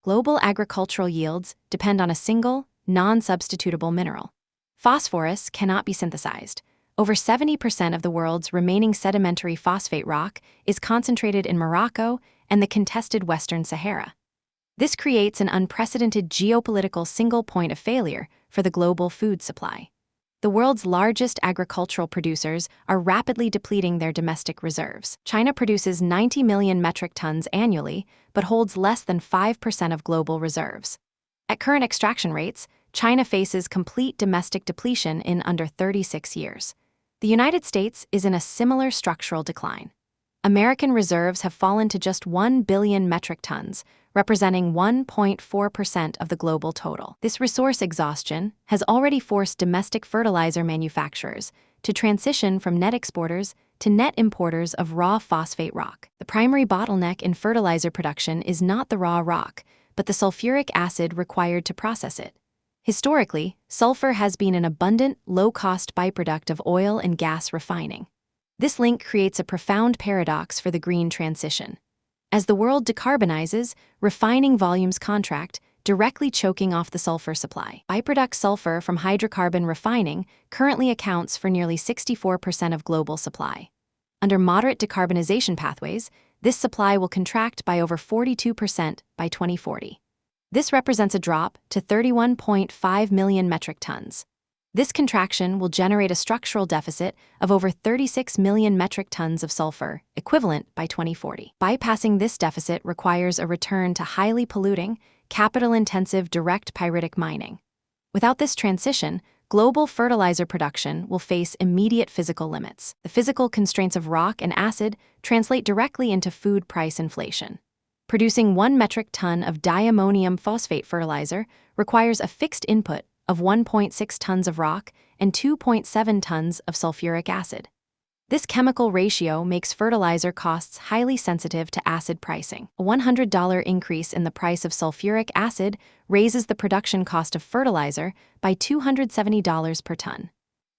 Global agricultural yields depend on a single, non-substitutable mineral. Phosphorus cannot be synthesized. Over 70% of the world's remaining sedimentary phosphate rock is concentrated in Morocco and the contested Western Sahara. This creates an unprecedented geopolitical single point of failure for the global food supply. The world's largest agricultural producers are rapidly depleting their domestic reserves. China produces 90 million metric tons annually, but holds less than 5% of global reserves. At current extraction rates, China faces complete domestic depletion in under 36 years. The United States is in a similar structural decline. American reserves have fallen to just 1 billion metric tons, representing 1.4% of the global total. This resource exhaustion has already forced domestic fertilizer manufacturers to transition from net exporters to net importers of raw phosphate rock. The primary bottleneck in fertilizer production is not the raw rock, but the sulfuric acid required to process it. Historically, sulfur has been an abundant, low-cost byproduct of oil and gas refining. This link creates a profound paradox for the green transition. As the world decarbonizes, refining volumes contract, directly choking off the sulfur supply. Byproduct sulfur from hydrocarbon refining currently accounts for nearly 64% of global supply. Under moderate decarbonization pathways, this supply will contract by over 42% by 2040. This represents a drop to 31.5 million metric tons. This contraction will generate a structural deficit of over 36 million metric tons of sulfur, equivalent by 2040. Bypassing this deficit requires a return to highly polluting, capital-intensive direct pyritic mining. Without this transition, global fertilizer production will face immediate physical limits. The physical constraints of rock and acid translate directly into food price inflation. Producing 1 metric ton of diammonium phosphate fertilizer requires a fixed input of 1.6 tons of rock and 2.7 tons of sulfuric acid. This chemical ratio makes fertilizer costs highly sensitive to acid pricing. A $100 increase in the price of sulfuric acid raises the production cost of fertilizer by $270 per ton.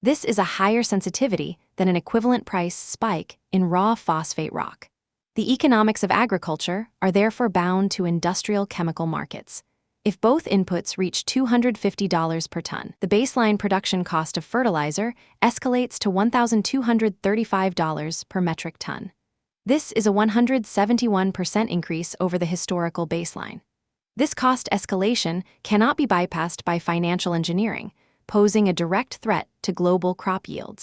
This is a higher sensitivity than an equivalent price spike in raw phosphate rock. The economics of agriculture are therefore bound to industrial chemical markets. If both inputs reach $250 per ton, the baseline production cost of fertilizer escalates to $1,235 per metric ton. This is a 171% increase over the historical baseline. This cost escalation cannot be bypassed by financial engineering, posing a direct threat to global crop yields.